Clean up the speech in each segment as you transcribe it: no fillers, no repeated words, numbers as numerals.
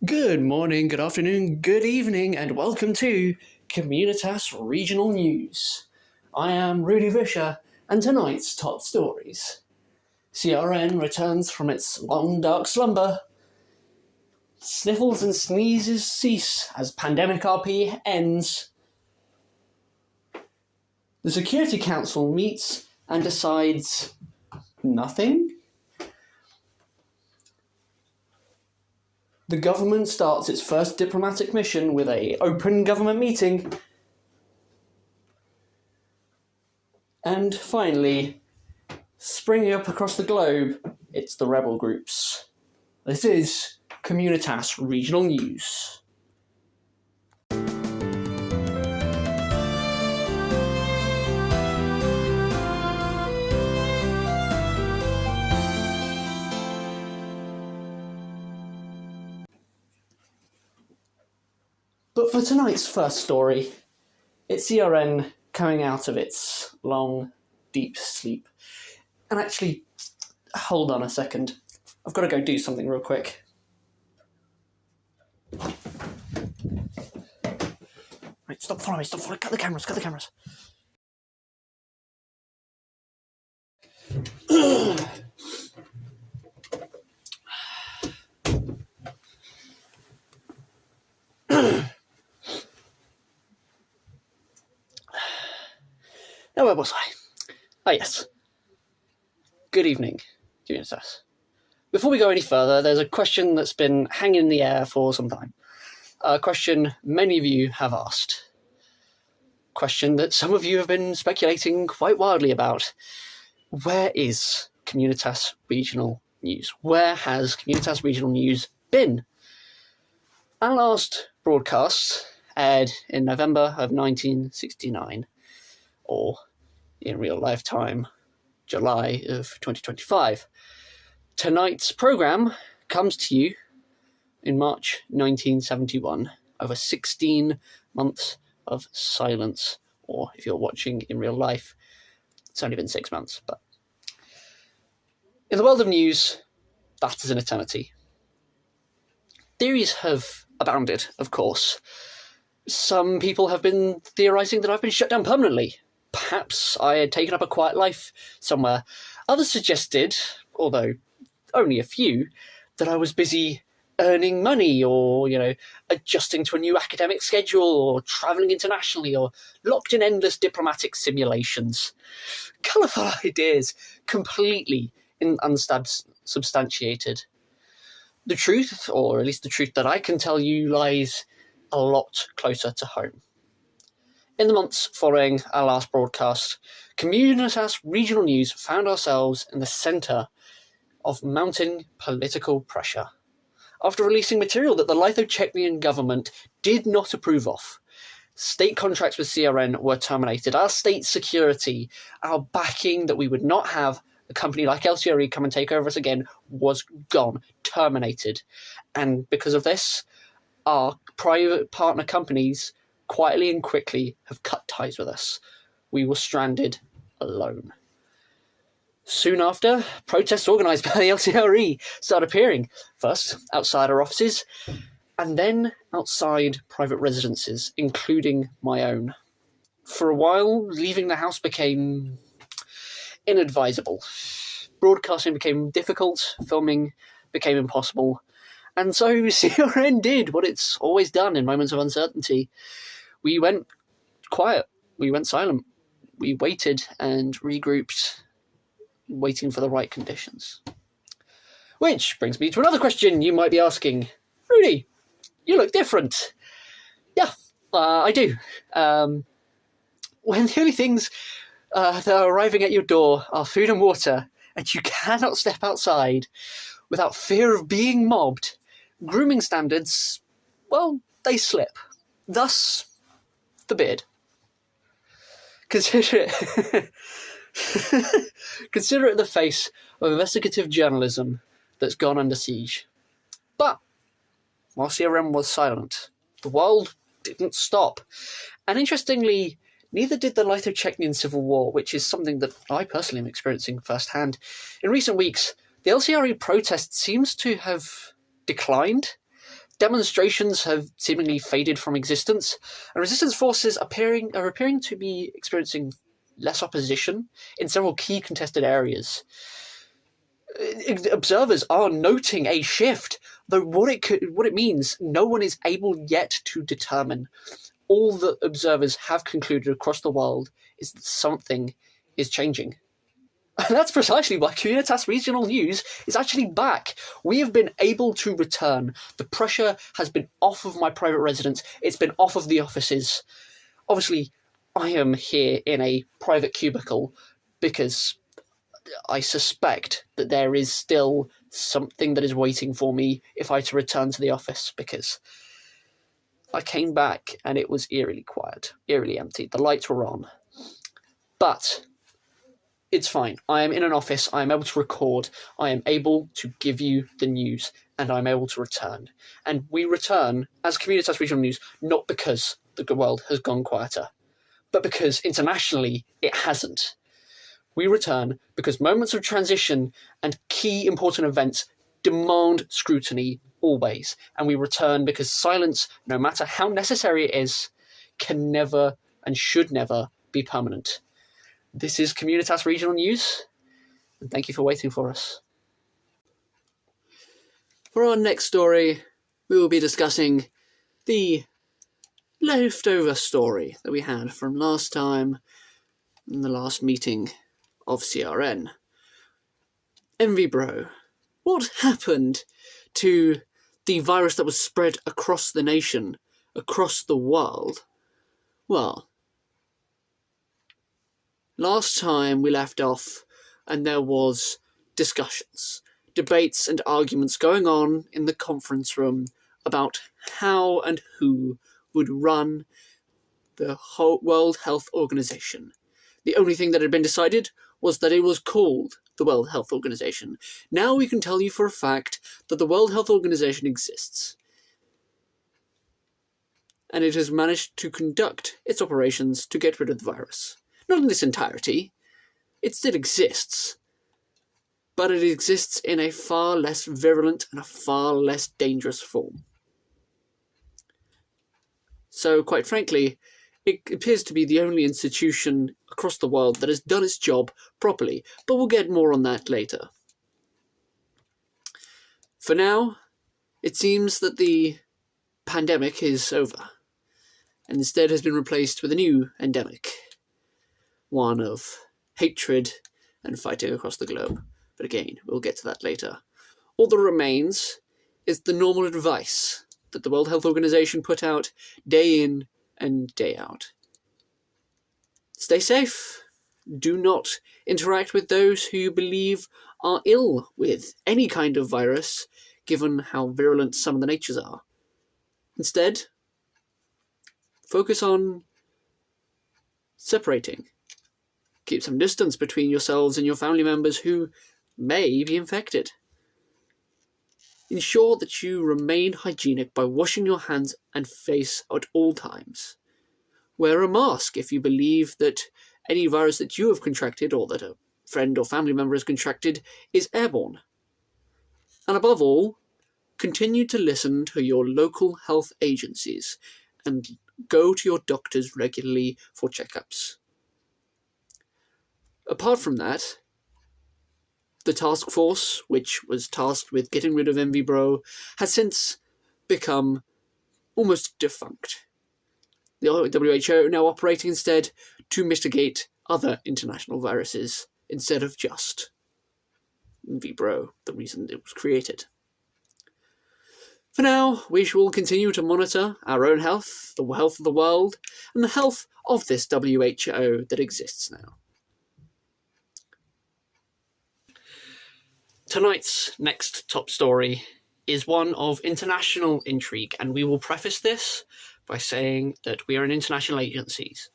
Good morning, good afternoon, good evening, and welcome to Communitas Regional News. I am Rudy Visscher, and tonight's top stories. CRN returns from its long dark slumber. Sniffles and sneezes cease as pandemic RP ends. The Security Council meets and decides nothing. The government starts its first diplomatic mission with an open government meeting. And finally, springing up across the globe, it's the rebel groups. This is Communitas Regional News. But for tonight's first story, it's CRN coming out of its long, deep sleep. And actually, hold on a second. I've got to go do something real quick. Right, stop following me, cut the cameras. Now, where was I? Ah, yes. Good evening, Communitas. Before we go any further, there's a question that's been hanging in the air for some time. A question many of you have asked. A question that some of you have been speculating quite wildly about. Where is Communitas Regional News? Where has Communitas Regional News been? Our last broadcast aired in November of 1969. Or, in real life time, July of 2025. Tonight's programme comes to you in March 1971, over 16 months of silence, or if you're watching in real life, it's only been 6 months. But in the world of news, that is an eternity. Theories have abounded, of course. Some people have been theorising that I've been shut down permanently. Perhaps I had taken up a quiet life somewhere. Others suggested, although only a few, that I was busy earning money or, adjusting to a new academic schedule or travelling internationally or locked in endless diplomatic simulations. Colourful ideas, completely unsubstantiated. The truth, or at least the truth that I can tell you, lies a lot closer to home. In the months following our last broadcast, Communitas Regional News found ourselves in the centre of mounting political pressure. After releasing material that the Lytho-Czecnian government did not approve of, state contracts with CRN were terminated. Our state security, our backing that we would not have a company like LCRE come and take over us again, was gone, terminated. And because of this, our private partner companies quietly and quickly have cut ties with us. We were stranded alone. Soon after, protests organised by the LCRE started appearing, first outside our offices, and then outside private residences, including my own. For a while, leaving the house became inadvisable. Broadcasting became difficult, filming became impossible, and so CRN did what it's always done in moments of uncertainty. We went quiet. We went silent. We waited and regrouped, waiting for the right conditions. Which brings me to another question you might be asking. Rudy, you look different. Yeah, I do. When the only things that are arriving at your door are food and water, and you cannot step outside without fear of being mobbed, grooming standards, well, they slip. Thus, the beard. Consider it the face of investigative journalism that's gone under siege. But while CRM was silent, the world didn't stop. And interestingly, neither did the Lytho-Czechnian civil war, which is something that I personally am experiencing firsthand. In recent weeks, the LCRE protest seems to have declined. Demonstrations have seemingly faded from existence, and resistance forces are appearing to be experiencing less opposition in several key contested areas. Observers are noting a shift, though what it means, no one is able yet to determine. All that observers have concluded across the world is that something is changing. And that's precisely why Communitas Regional News is actually back. We have been able to return. The pressure has been off of my private residence. It's been off of the offices. Obviously, I am here in a private cubicle because I suspect that there is still something that is waiting for me if I to return to the office, because I came back and it was eerily quiet, eerily empty. The lights were on. But it's fine. I am in an office. I am able to record. I am able to give you the news, and I'm able to return. And we return as Communitas Regional News not because the world has gone quieter, but because internationally it hasn't. We return because moments of transition and key important events demand scrutiny always. And we return because silence, no matter how necessary it is, can never and should never be permanent. This is Communitas Regional News, and thank you for waiting for us. For our next story, we will be discussing the leftover story that we had from last time in the last meeting of CRN. MVBro. What happened to the virus that was spread across the nation, across the world? Well, last time we left off and there was discussions, debates and arguments going on in the conference room about how and who would run the whole World Health Organization. The only thing that had been decided was that it was called the World Health Organization. Now we can tell you for a fact that the World Health Organization exists, and it has managed to conduct its operations to get rid of the virus. Not in its entirety. It still exists, but it exists in a far less virulent and a far less dangerous form. So, quite frankly, it appears to be the only institution across the world that has done its job properly, but we'll get more on that later. For now, it seems that the pandemic is over, and instead has been replaced with a new endemic, one of hatred and fighting across the globe. But again, we'll get to that later. All that remains is the normal advice that the World Health Organization put out day in and day out. Stay safe. Do not interact with those who you believe are ill with any kind of virus, given how virulent some of the natures are. Instead, focus on separating. Keep some distance between yourselves and your family members who may be infected. Ensure that you remain hygienic by washing your hands and face at all times. Wear a mask if you believe that any virus that you have contracted or that a friend or family member has contracted is airborne. And above all, continue to listen to your local health agencies and go to your doctors regularly for checkups. Apart from that, the task force, which was tasked with getting rid of MVBro, has since become almost defunct. The WHO now operating instead to mitigate other international viruses instead of just MVBro, the reason it was created. For now, we shall continue to monitor our own health, the health of the world, and the health of this WHO that exists now. Tonight's next top story is one of international intrigue, and we will preface this by saying that we are an international agencies.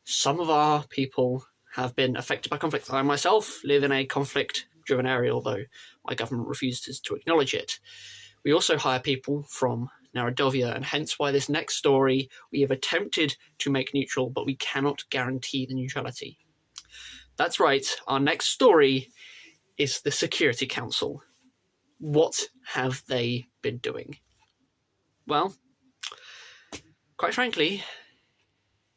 Some of our people have been affected by conflict. I myself live in a conflict-driven area, although my government refuses to acknowledge it. We also hire people from Narodovia, and hence why this next story we have attempted to make neutral, but we cannot guarantee the neutrality. That's right, our next story is the Security Council. What have they been doing? Well, quite frankly,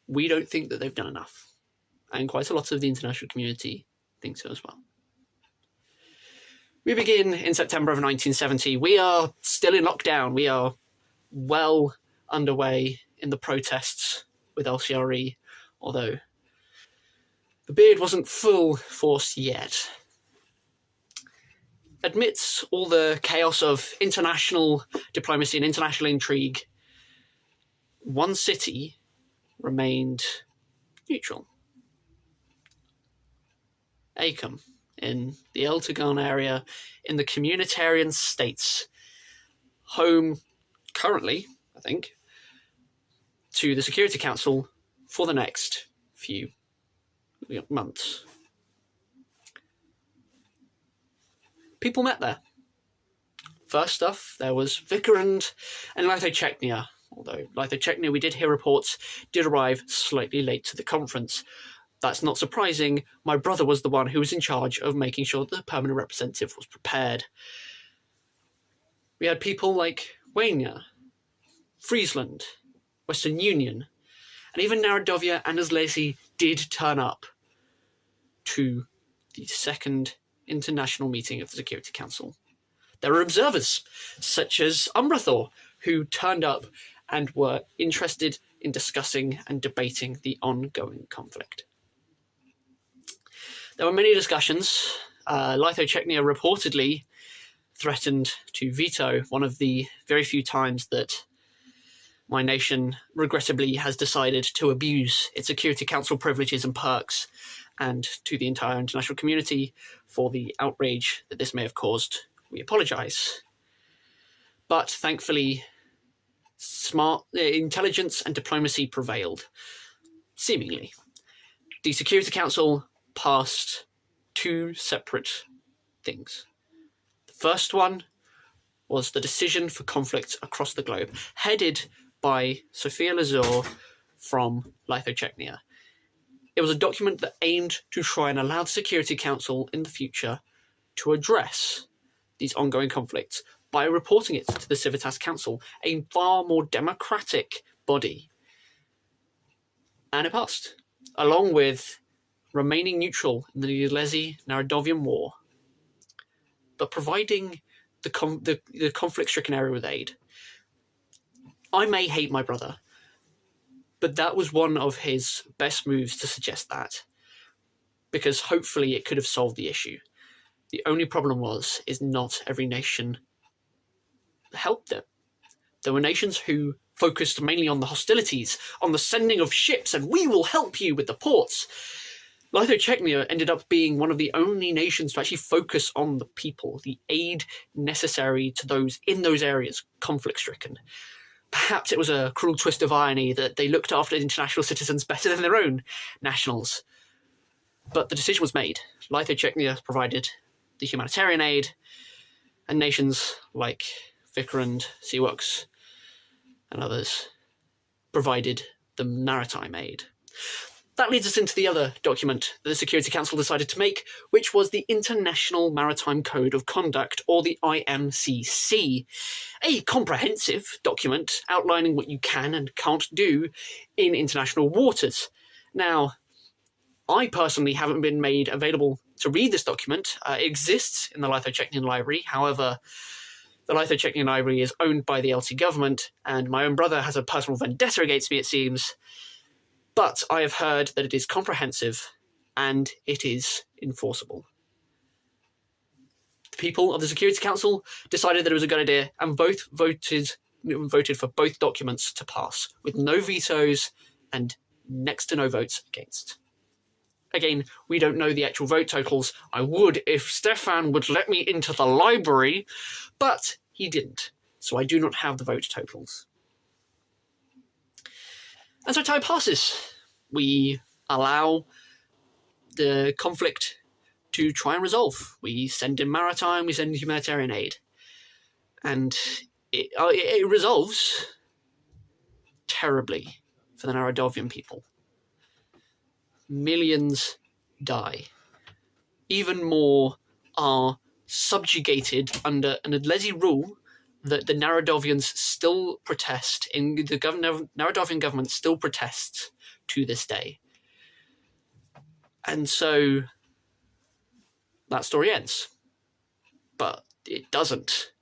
we don't think that they've done enough. And quite a lot of the international community thinks so as well. We begin in September of 1970. We are still in lockdown. We are well underway in the protests with LCRE, although the beard wasn't full force yet. Amidst all the chaos of international diplomacy and international intrigue, one city remained neutral. Acom, in the El Tagan area in the Communitarian states, home currently, I think, to the Security Council for the next few months. People met there. First off, there was Vikorund and Lytho-Czecnia, although Lytho-Czecnia, we did hear reports, did arrive slightly late to the conference. That's not surprising. My brother was the one who was in charge of making sure the permanent representative was prepared. We had people like Wenia, Friesland, Western Union, and even Narodovia and Anzlo did turn up to the second international meeting of the Security Council. There were observers, such as Umbrathor, who turned up and were interested in discussing and debating the ongoing conflict. There were many discussions. Lytho-Czecnia reportedly threatened to veto, one of the very few times that my nation regrettably has decided to abuse its Security Council privileges and perks, and to the entire international community for the outrage that this may have caused. We apologise. But thankfully, smart intelligence and diplomacy prevailed, seemingly. The Security Council passed two separate things. The first one was the Decision for Conflict Across the Globe, headed by Sofia Lazur from Lytho-Czecnia. It was a document that aimed to try and allow the Security Council in the future to address these ongoing conflicts by reporting it to the Civitas Council, a far more democratic body. And it passed, along with remaining neutral in the Lytho-Narodovian War, but providing the conflict-stricken area with aid. I may hate my brother, but that was one of his best moves to suggest that, because hopefully it could have solved the issue. The only problem is not every nation helped them. There were nations who focused mainly on the hostilities, on the sending of ships, and we will help you with the ports. Lytho-Czecnia ended up being one of the only nations to actually focus on the people, the aid necessary to those in those areas, conflict-stricken. Perhaps it was a cruel twist of irony that they looked after international citizens better than their own nationals. But the decision was made. Lytho-Czecnia provided the humanitarian aid, and nations like Vikorund, Seaworks, and others provided the maritime aid. That leads us into the other document that the Security Council decided to make, which was the International Maritime Code of Conduct, or the IMCC, a comprehensive document outlining what you can and can't do in international waters. Now, I personally haven't been made available to read this document. It exists in the Lytho-Czecnian Library. However, the Lytho-Czecnian Library is owned by the LT government, and my own brother has a personal vendetta against me, it seems. But I have heard that it is comprehensive and it is enforceable. The people of the Security Council decided that it was a good idea and both voted for both documents to pass, with no vetoes and next to no votes against. Again, we don't know the actual vote totals. I would if Stefan would let me into the library, but he didn't, so I do not have the vote totals. And so time passes. We allow the conflict to try and resolve. We send in maritime, we send in humanitarian aid. And it resolves terribly for the Narodovian people. Millions die. Even more are subjugated under an Adlezi rule that the Narodovians still protest, and the Narodovian government still protests to this day. And so that story ends. But it doesn't,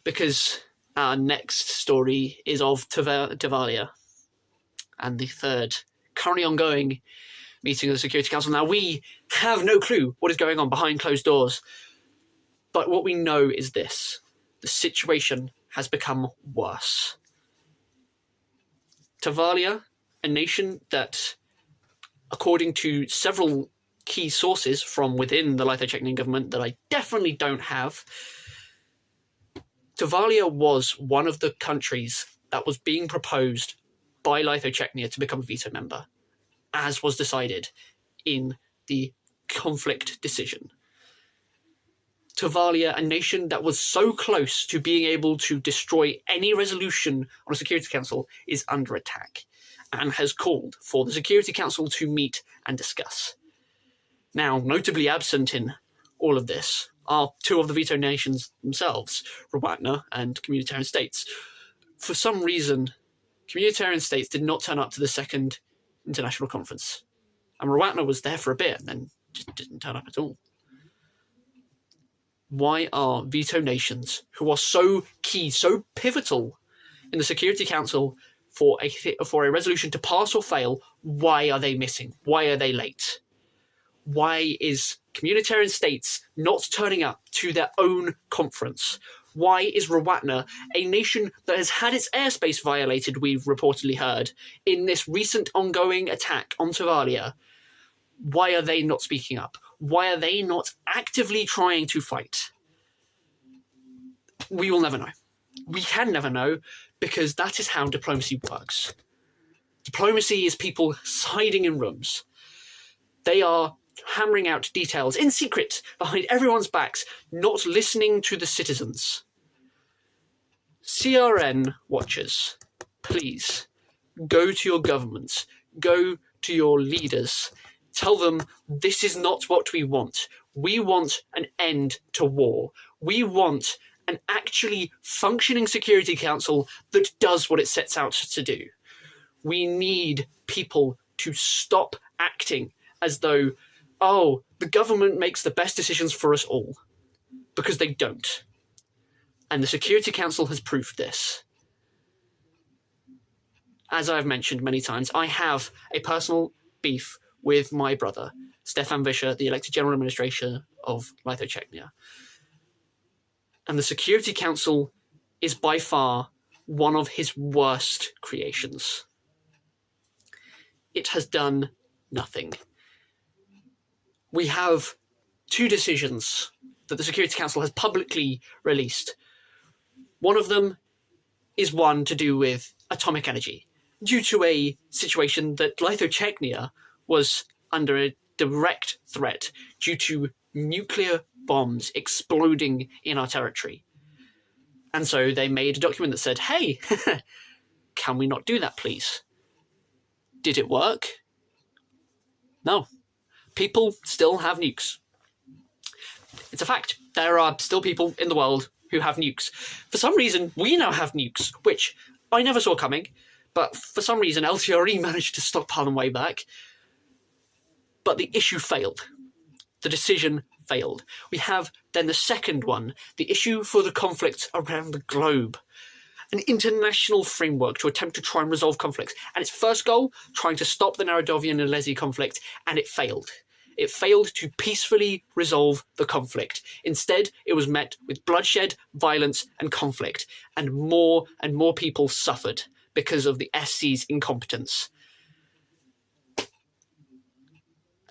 because our next story is of Tavalia and the third currently ongoing meeting of the Security Council. Now, we have no clue what is going on behind closed doors, but what we know is this: the situation has become worse. Tavalia, a nation that, according to several key sources from within the Lytho-Czechnian government that I definitely don't have, Tavalia was one of the countries that was being proposed by Lytho-Czechnia to become a veto member, as was decided in the conflict decision. Tavalia, a nation that was so close to being able to destroy any resolution on a Security Council, is under attack and has called for the Security Council to meet and discuss. Now, notably absent in all of this are two of the veto nations themselves, Rwanda and Communitarian states. For some reason, Communitarian states did not turn up to the second international conference. And Rwanda was there for a bit and then just didn't turn up at all. Why are veto nations, who are so key, so pivotal in the Security Council for a resolution to pass or fail, why are they missing? Why are they late? Why is Communitarian states not turning up to their own conference? Why is Rwanda, a nation that has had its airspace violated, we've reportedly heard, in this recent ongoing attack on Tavalia, why are they not speaking up? Why are they not actively trying to fight? We will never know. We can never know, because that is how diplomacy works. Diplomacy is people hiding in rooms. They are hammering out details in secret behind everyone's backs, not listening to the citizens. CRN watchers, please go to your governments, go to your leaders, tell them this is not what we want. We want an end to war. We want an actually functioning Security Council that does what it sets out to do. We need people to stop acting as though, oh, the government makes the best decisions for us all, because they don't. And the Security Council has proved this. As I've mentioned many times, I have a personal beef with my brother, Stefan Visscher, the elected General Administrator of Lytho-Czechnia. And the Security Council is by far one of his worst creations. It has done nothing. We have two decisions that the Security Council has publicly released. One of them is one to do with atomic energy, due to a situation that Lytho-Czechnia was under a direct threat due to nuclear bombs exploding in our territory. And so they made a document that said, hey, can we not do that, please? Did it work? No. People still have nukes. It's a fact. There are still people in the world who have nukes. For some reason, we now have nukes, which I never saw coming, but for some reason, LTRE managed to stockpile them way back. But the issue failed. The decision failed. We have then the second one, the issue for the conflicts around the globe. An international framework to attempt to try and resolve conflicts. And its first goal, trying to stop the Narodovian and Lesy conflict, and it failed. It failed to peacefully resolve the conflict. Instead, it was met with bloodshed, violence, and conflict, and more people suffered because of the SC's incompetence.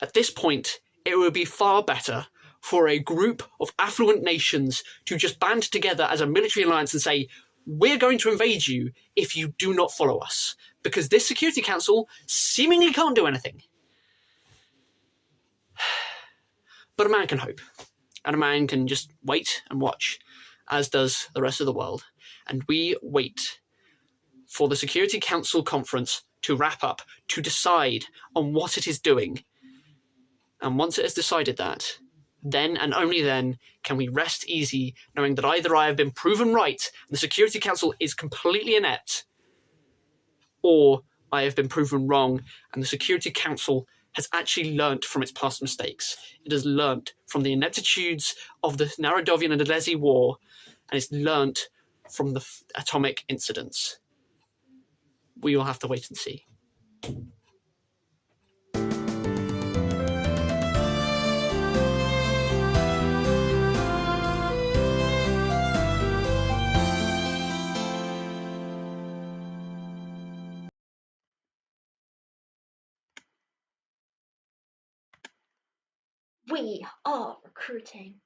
At this point, it would be far better for a group of affluent nations to just band together as a military alliance and say, we're going to invade you if you do not follow us, because this Security Council seemingly can't do anything. But a man can hope, and a man can just wait and watch, as does the rest of the world. And we wait for the Security Council conference to wrap up, to decide on what it is doing. And once it has decided that, Then and only then can we rest easy, knowing that either I have been proven right and the Security Council is completely inept, or I have been proven wrong and the Security Council has actually learnt from its past mistakes. It has learnt from the ineptitudes of the Narodovian and Alesi War, and it's learnt from the atomic incidents. We will have to wait and see. We are recruiting.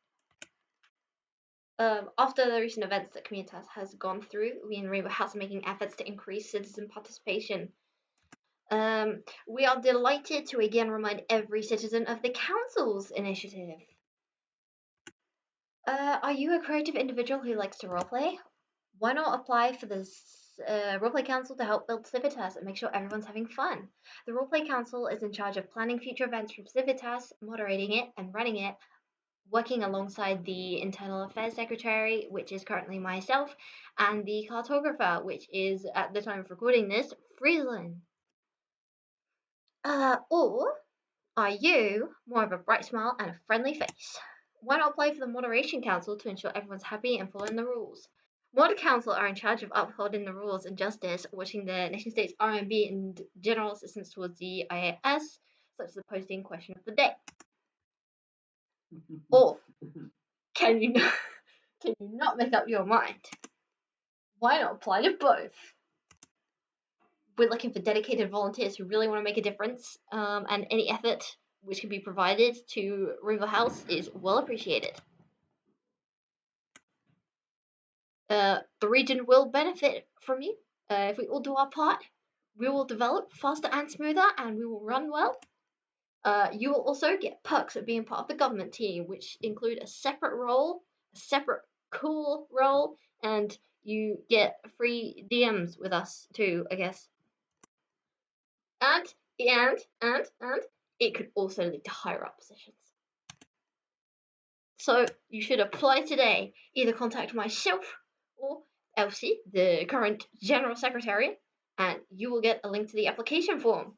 After the recent events that Communitas has gone through, we in Rainbow House are making efforts to increase citizen participation. We are delighted to again remind every citizen of the Council's initiative. Are you a creative individual who likes to roleplay? Why not apply for this Roleplay Council to help build Civitas and make sure everyone's having fun? The Roleplay Council is in charge of planning future events from Civitas, moderating it and running it, working alongside the Internal Affairs Secretary, which is currently myself, and the Cartographer, which is, at the time of recording this, Friesland. Or are you more of a bright smile and a friendly face? Why not apply for the Moderation Council to ensure everyone's happy and following the rules? Mod Council are in charge of upholding the rules and justice, watching the nation-states RMB and general assistance towards the IAS, such as the posting question of the day. Or can you not make up your mind? Why not apply to both? We're looking for dedicated volunteers who really want to make a difference, and any effort which can be provided to River House is well appreciated. The region will benefit from you. If we all do our part, we will develop faster and smoother, and we will run well. You will also get perks of being part of the government team, which include a separate role, a separate cool role, and you get free DMs with us too, I guess. And it could also lead to higher up positions. So you should apply today. Either contact myself or Elsie, the current General Secretary, and you will get a link to the application form.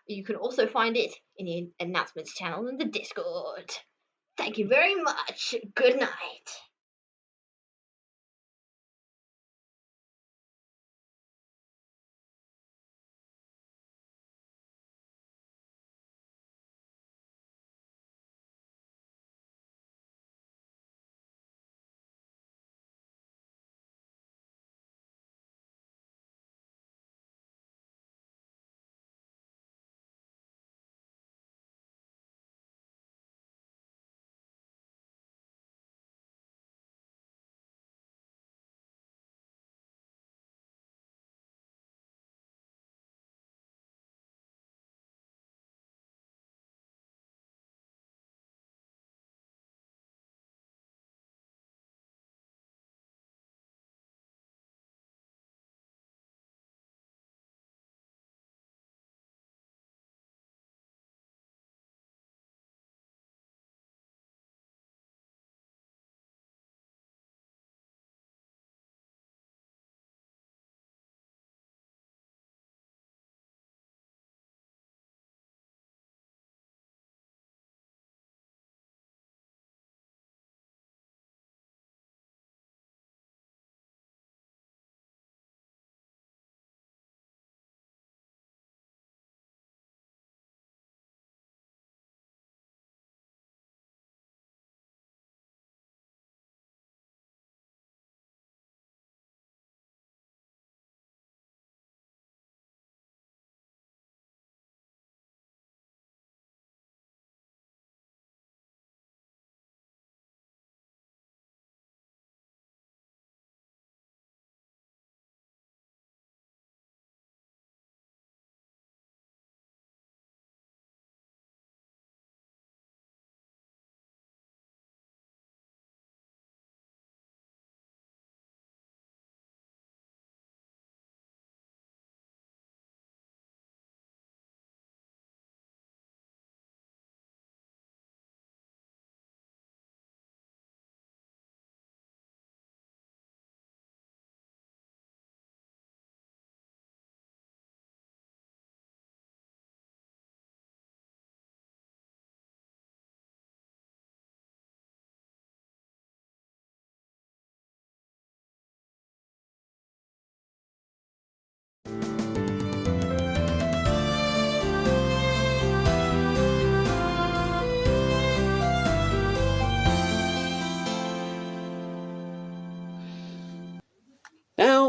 You can also find it in the announcements channel in the Discord. Thank you very much. Good night.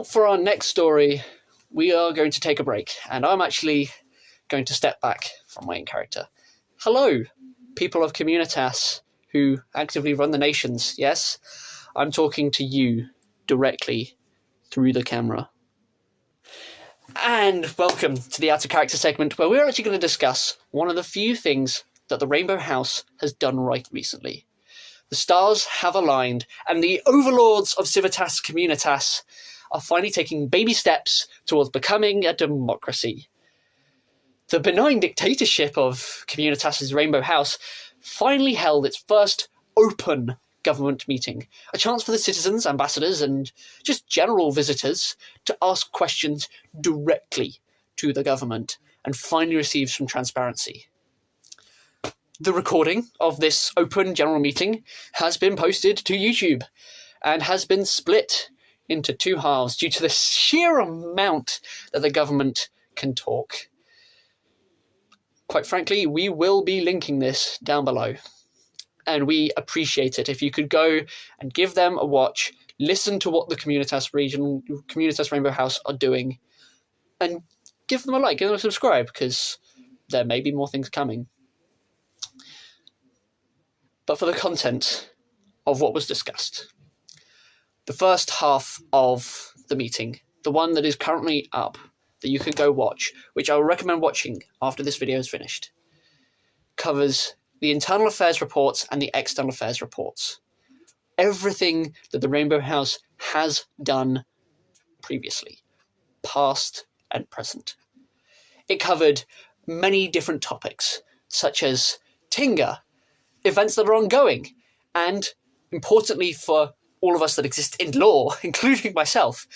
Well, for our next story, we are going to take a break, and I'm actually going to step back from my main character. Hello, people of Communitas who actively run the nations. Yes, I'm talking to you directly through the camera. And welcome to the Out of Character segment, where we're actually going to discuss one of the few things that the Rainbow House has done right recently. The stars have aligned, and the overlords of Civitas Communitas are finally taking baby steps towards becoming a democracy. The benign dictatorship of Communitas' Rainbow House finally held its first open government meeting, a chance for the citizens, ambassadors, and just general visitors to ask questions directly to the government and finally receive some transparency. The recording of this open general meeting has been posted to YouTube and has been split into two halves due to the sheer amount that the government can talk. Quite frankly, we will be linking this down below. And we appreciate it if you could go and give them a watch, listen to what the Communitas Rainbow House are doing, and give them a like, give them a subscribe, because there may be more things coming. But for the content of what was discussed, the first half of the meeting, the one that is currently up, that you can go watch, which I will recommend watching after this video is finished, covers the internal affairs reports and the external affairs reports. Everything that the Rainbow House has done previously, past and present. It covered many different topics, such as Tinga, events that are ongoing, and, importantly for all of us that exist in law, including myself,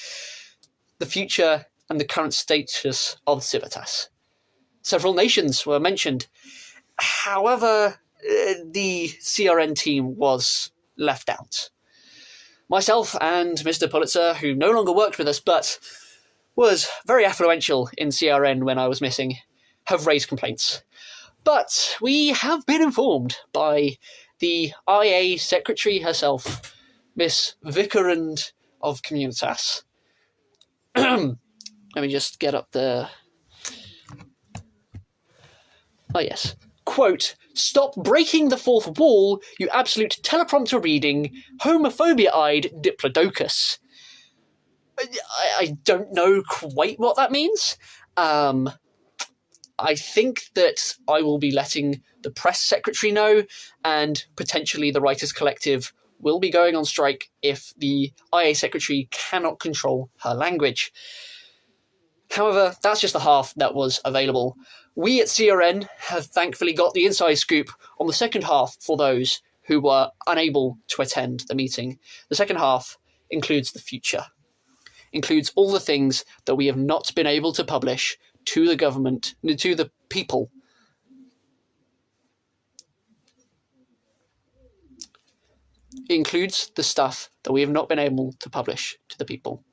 the future and the current status of Civitas. Several nations were mentioned. However, the CRN team was left out. Myself and Mr. Pulitzer, who no longer worked with us but was very affluential in CRN when I was missing, have raised complaints. But we have been informed by the IA secretary herself, Miss Vikorund of Communitas. Let me just get up the... Oh, yes. Quote, "Stop breaking the fourth wall, you absolute teleprompter reading, homophobia-eyed diplodocus." I don't know quite what that means. I think that I will be letting the press secretary know, and potentially the Writers' Collective will be going on strike if the IA secretary cannot control her language. However, that's just the half that was available. We at CRN have thankfully got the inside scoop on the second half for those who were unable to attend the meeting. The second half includes the future, includes all the things that we have not been able to publish to the government, to the people. It includes the stuff that we have not been able to publish to the people,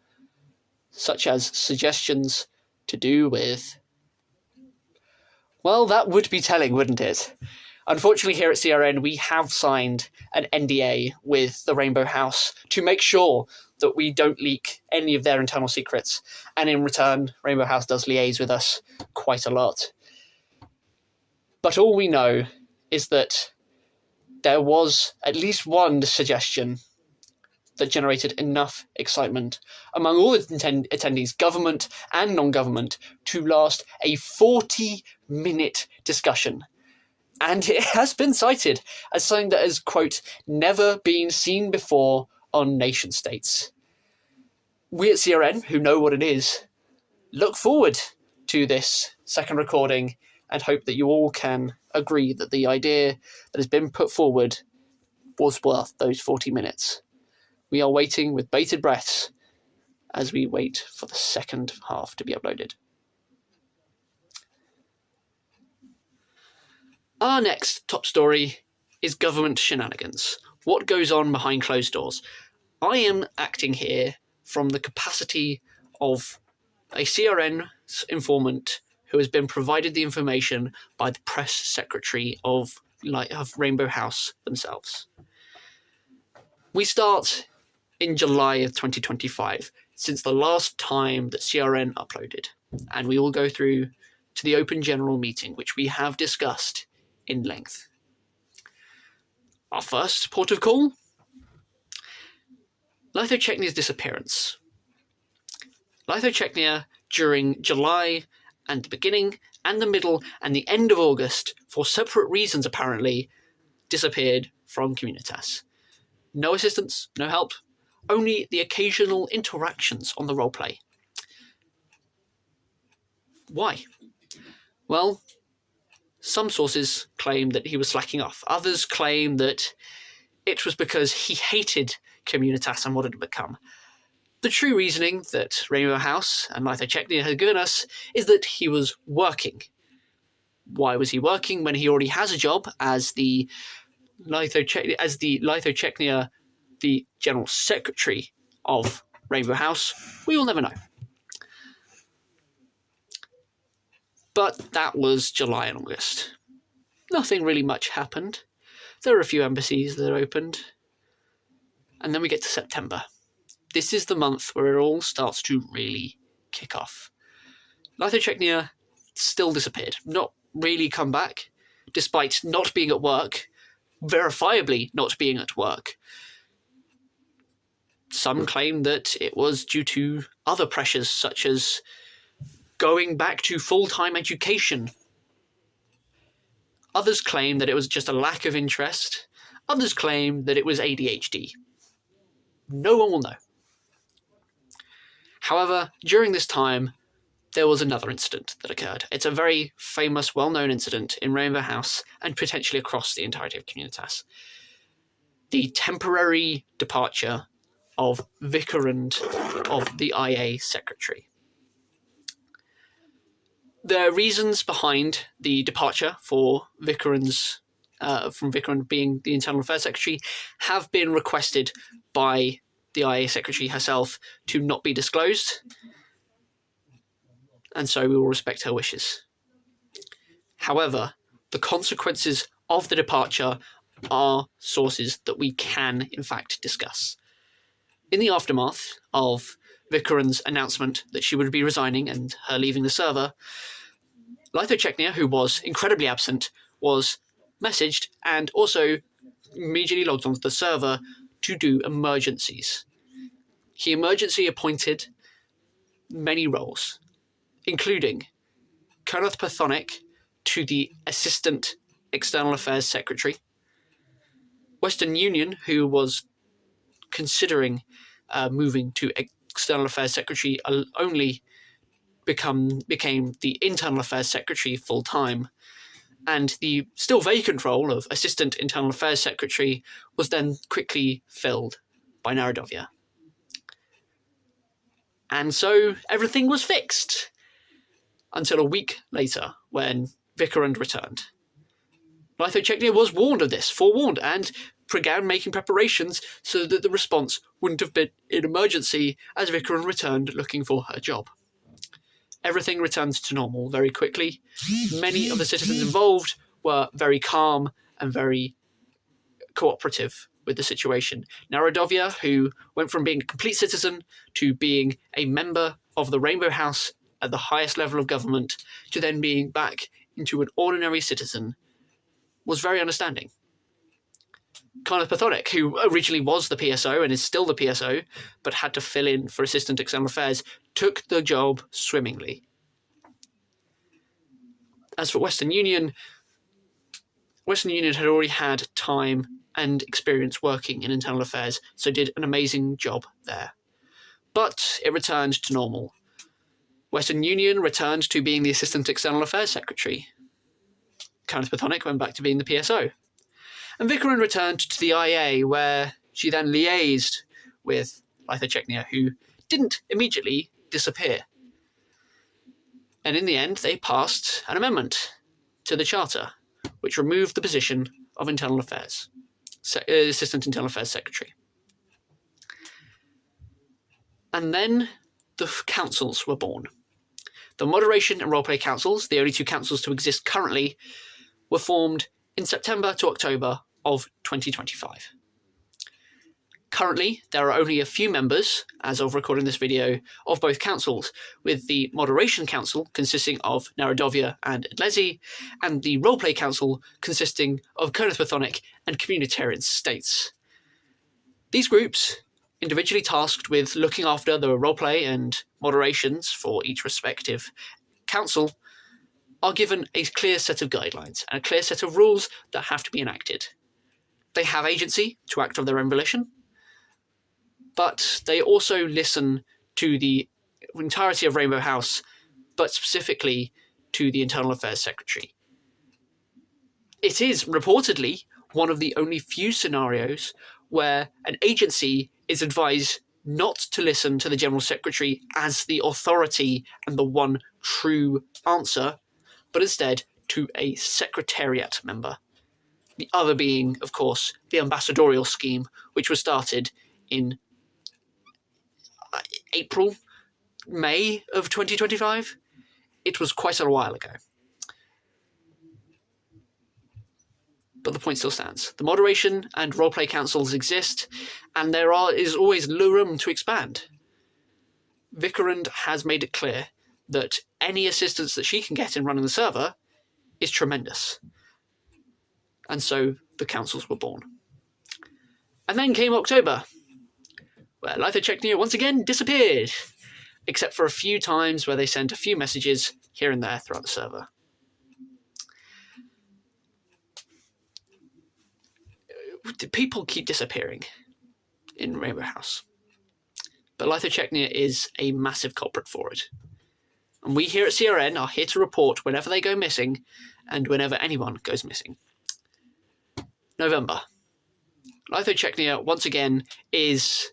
such as suggestions to do with... Well, that would be telling, wouldn't it? Unfortunately, here at CRN, we have signed an NDA with the Rainbow House to make sure that we don't leak any of their internal secrets. And in return, Rainbow House does liaise with us quite a lot. But all we know is that there was at least one suggestion that generated enough excitement among all the attendees, government and non-government, to last a 40-minute discussion. And it has been cited as something that has, quote, never been seen before on nation-states. We at CRN, who know what it is, look forward to this second recording and hope that you all can agree that the idea that has been put forward was worth those 40 minutes. We are waiting with bated breaths as we wait for the second half to be uploaded. Our next top story is government shenanigans. What goes on behind closed doors? I am acting here from the capacity of a CRN informant who has been provided the information by the press secretary of Rainbow House themselves. We start in July of 2025. since the last time that CRN uploaded, and we will go through to the open general meeting, which we have discussed in length. Our first port of call, Lytho-Czechnia's disappearance. Lytho-Czechnia, during July and the beginning and the middle and the end of August, for separate reasons apparently, disappeared from Communitas. No assistance, no help, only the occasional interactions on the roleplay. Why? Well, some sources claim that he was slacking off. Others claim that it was because he hated Communitas and what it had become. The true reasoning that Rainbow House and Lytho-Czechnia had given us is that he was working. Why was he working when he already has a job as the Lytho-Czechnia, the General Secretary of Rainbow House? We will never know. But that was July and August. Nothing really much happened. There were a few embassies that opened. And then we get to September. This is the month where it all starts to really kick off. Lytho-Czechnia still disappeared, not really come back, despite not being at work, verifiably not being at work. Some claim that it was due to other pressures, such as going back to full-time education. Others claim that it was just a lack of interest. Others claim that it was ADHD. No one will know. However, during this time, there was another incident that occurred. It's a very famous, well-known incident in Rainbow House and potentially across the entirety of Communitas. The temporary departure of Vikorund, of the IA secretary. The reasons behind the departure for Vikorund's from Vikorund being the Internal Affairs Secretary have been requested by the IA Secretary herself to not be disclosed, and so we will respect her wishes. However, the consequences of the departure are sources that we can, in fact, discuss. In the aftermath of Vikorund's announcement that she would be resigning and her leaving the server, Lytho-Czechnia, who was incredibly absent, was messaged and also immediately logged onto the server to do emergencies. He emergency appointed many roles, including Kenneth Pathonic to the Assistant External Affairs Secretary, Western Union, who was considering moving to External Affairs Secretary, only became the Internal Affairs Secretary full-time, and the still vacant role of Assistant Internal Affairs Secretary was then quickly filled by Narodovia. And so everything was fixed until a week later when Vikorund returned. Lytho-Czechnia was warned of this, forewarned, and began making preparations so that the response wouldn't have been an emergency as Vikorund returned looking for her job. Everything returned to normal very quickly. Many of the citizens involved were very calm and very cooperative with the situation. Narodovia, who went from being a complete citizen to being a member of the Rainbow House at the highest level of government, to then being back into an ordinary citizen, was very understanding. Kenneth Pathonic, who originally was the PSO and is still the PSO, but had to fill in for Assistant External Affairs, took the job swimmingly. As for Western Union had already had time and experience working in internal affairs, so did an amazing job there. But it returned to normal. Western Union returned to being the Assistant External Affairs Secretary. Kenneth Pathonic went back to being the PSO. And Vikorund returned to the IA, where she then liaised with Lytho-Czechnia, who didn't immediately disappear. And in the end, they passed an amendment to the Charter, which removed the position of Internal Affairs, Assistant Internal Affairs Secretary. And then the councils were born. The Moderation and Roleplay Councils, the only two councils to exist currently, were formed in September to October of 2025. Currently, there are only a few members, as of recording this video, of both councils, with the Moderation Council consisting of Narodovia and Edlezi, and the Roleplay Council consisting of Kurdish and Communitarian states. These groups, individually tasked with looking after the roleplay and moderations for each respective council, are given a clear set of guidelines and a clear set of rules that have to be enacted. They have agency to act of their own volition, but they also listen to the entirety of Rainbow House, but specifically to the Internal Affairs Secretary. It is reportedly one of the only few scenarios where an agency is advised not to listen to the General Secretary as the authority and the one true answer, but instead to a Secretariat member. The other being, of course, the ambassadorial scheme, which was started in April, May of 2025. It was quite a while ago. But the point still stands. The moderation and roleplay councils exist, and there is always room to expand. Vikorund has made it clear that any assistance that she can get in running the server is tremendous. And so the councils were born. And then came October, where Lytho-Czecnia once again disappeared, except for a few times where they sent a few messages here and there throughout the server. People keep disappearing in Rainbow House, but Lytho-Czecnia is a massive culprit for it. And we here at CRN are here to report whenever they go missing and whenever anyone goes missing. November. Lytho-Czecnia once again is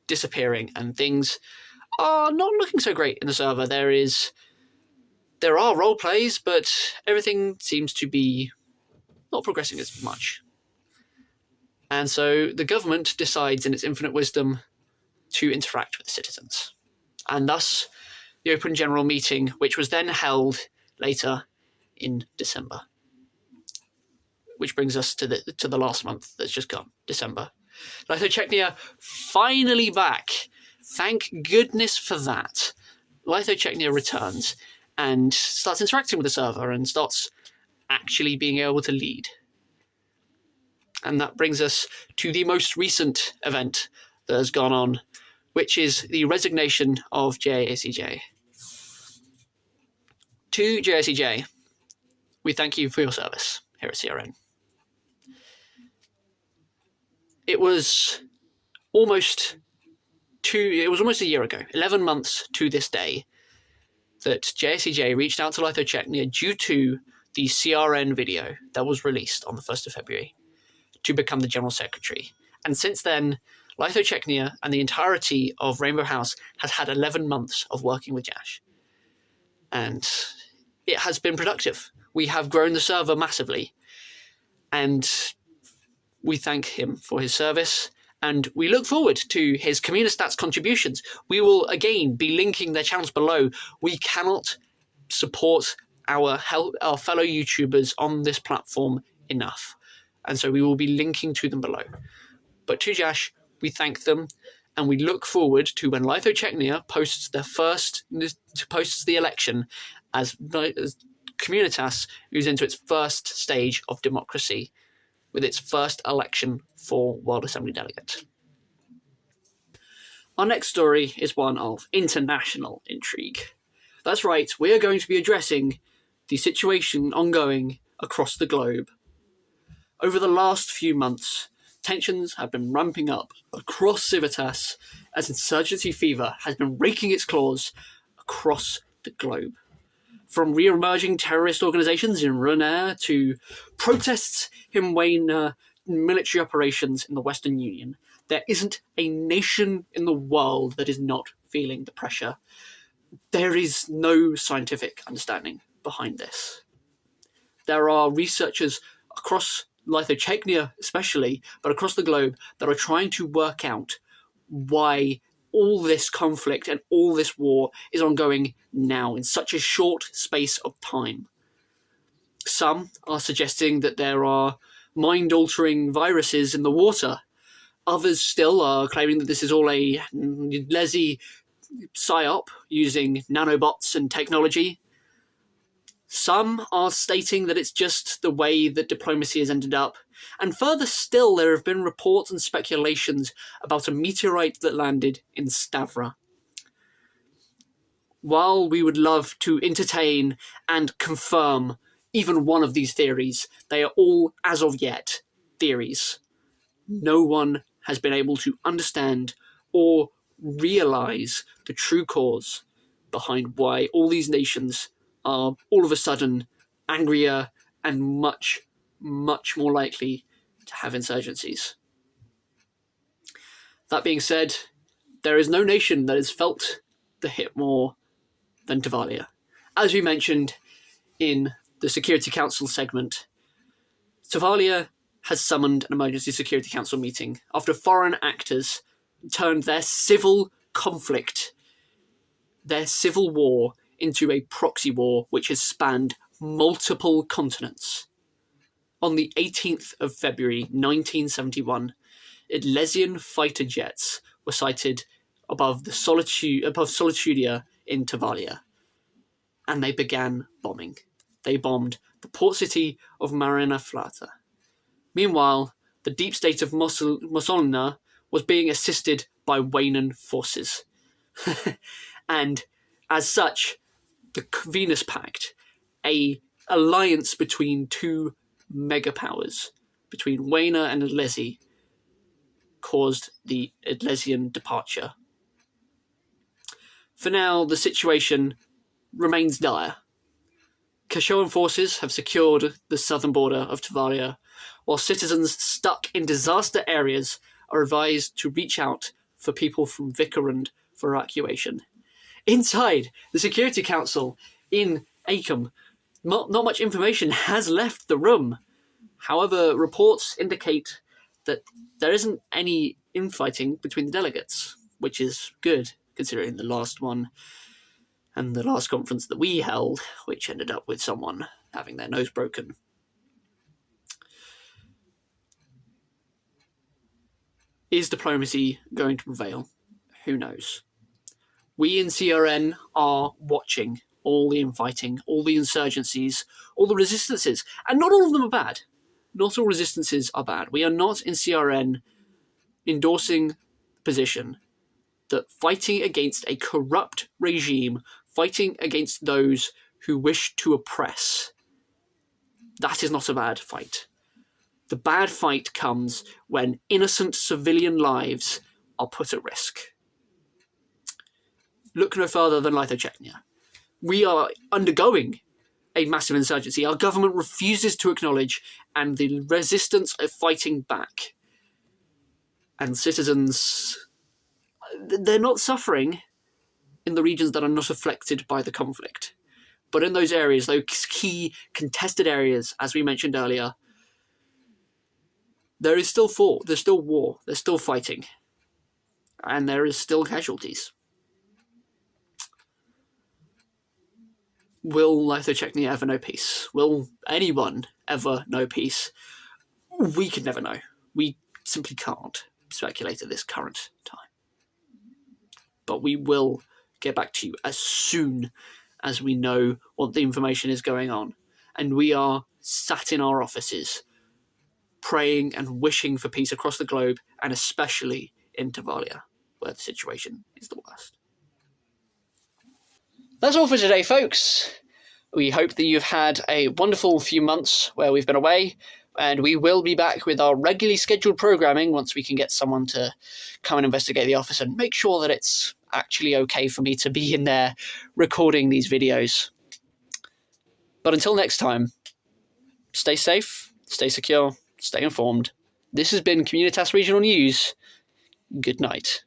disappearing, and things are not looking so great in the server. There are role plays, but everything seems to be not progressing as much. And so the government decides in its infinite wisdom to interact with the citizens. And thus, the Open General Meeting, which was then held later in December. Which brings us to the last month that's just gone, December. Lytho-Czecnia finally back. Thank goodness for that. Lytho-Czecnia returns and starts interacting with the server and starts actually being able to lead. And that brings us to the most recent event that has gone on, which is the resignation of JACJ. To JACJ, we thank you for your service here at CRN. It was almost a year ago, 11 months to this day, that JACJ reached out to Lytho-Czecnia due to the CRN video that was released on the 1st of February to become the General Secretary. And since then, Lytho-Czecnia and the entirety of Rainbow House has had 11 months of working with Jash. And it has been productive. We have grown the server massively. And we thank him for his service, and we look forward to his Communitas contributions. We will again be linking their channels below. We cannot support our fellow YouTubers on this platform enough, and so we will be linking to them below. But to Jash, we thank them, and we look forward to when Lytho-Czecnia posts the election as Communitas moves into its first stage of democracy, with its first election for World Assembly Delegate. Our next story is one of international intrigue. That's right, we are going to be addressing the situation ongoing across the globe. Over the last few months, tensions have been ramping up across Civitas as insurgency fever has been raking its claws across the globe. From re-emerging terrorist organisations in Runair to protests in Wayne military operations in the Western Union, there isn't a nation in the world that is not feeling the pressure. There is no scientific understanding behind this. There are researchers across Lytho-Czecnia especially, but across the globe, that are trying to work out why all this conflict and all this war is ongoing now in such a short space of time. Some are suggesting that there are mind-altering viruses in the water, Others still are claiming that this is all a lazy psyop using nanobots and technology. Some are stating that it's just the way that diplomacy has ended up. And further still, there have been reports and speculations about a meteorite that landed in Stavra. While we would love to entertain and confirm even one of these theories, they are all, as of yet, theories. No one has been able to understand or realize the true cause behind why all these nations are all of a sudden angrier and much, much more likely to have insurgencies. That being said, there is no nation that has felt the hit more than Tavalia. As we mentioned in the Security Council segment, Tavalia has summoned an emergency Security Council meeting after foreign actors turned their civil conflict, their civil war, into a proxy war which has spanned multiple continents. On the 18th of February 1971, Idlesian fighter jets were sighted above Solitudia in Tavalia, and they began bombing. They bombed the port city of Marina Flata. Meanwhile, the deep state of Mussolina was being assisted by Waynan forces. And as such, the Venus Pact, an alliance between two megapowers, between Wayna and Idlesi, caused the Idlesian departure. For now, the situation remains dire. Kashoan forces have secured the southern border of Tavalia, while citizens stuck in disaster areas are advised to reach out for people from Vikorund for evacuation. Inside the Security Council in Acom, not much information has left the room. However, reports indicate that there isn't any infighting between the delegates, which is good, considering the last one and the last conference that we held, which ended up with someone having their nose broken. Is diplomacy going to prevail? Who knows? We in CRN are watching all the infighting, all the insurgencies, all the resistances, and not all of them are bad. Not all resistances are bad. We are not in CRN endorsing the position that fighting against a corrupt regime, fighting against those who wish to oppress, that is not a bad fight. The bad fight comes when innocent civilian lives are put at risk. Look no further than Lytho-Czecnia. We are undergoing a massive insurgency. Our government refuses to acknowledge, and the resistance are fighting back. And citizens, they're not suffering in the regions that are not affected by the conflict. But in those areas, those key contested areas, as we mentioned earlier, there is still there's still war, there's still fighting, and there is still casualties. Will Lytho-Czecnia ever know peace? Will anyone ever know peace? We can never know. We simply can't speculate at this current time. But we will get back to you as soon as we know what the information is going on. And we are sat in our offices, praying and wishing for peace across the globe, and especially in Tavalia, where the situation is the worst. That's all for today, folks. We hope that you've had a wonderful few months where we've been away, and we will be back with our regularly scheduled programming once we can get someone to come and investigate the office and make sure that it's actually okay for me to be in there recording these videos. But until next time, stay safe, stay secure, stay informed. This has been Communitas Regional News. Good night.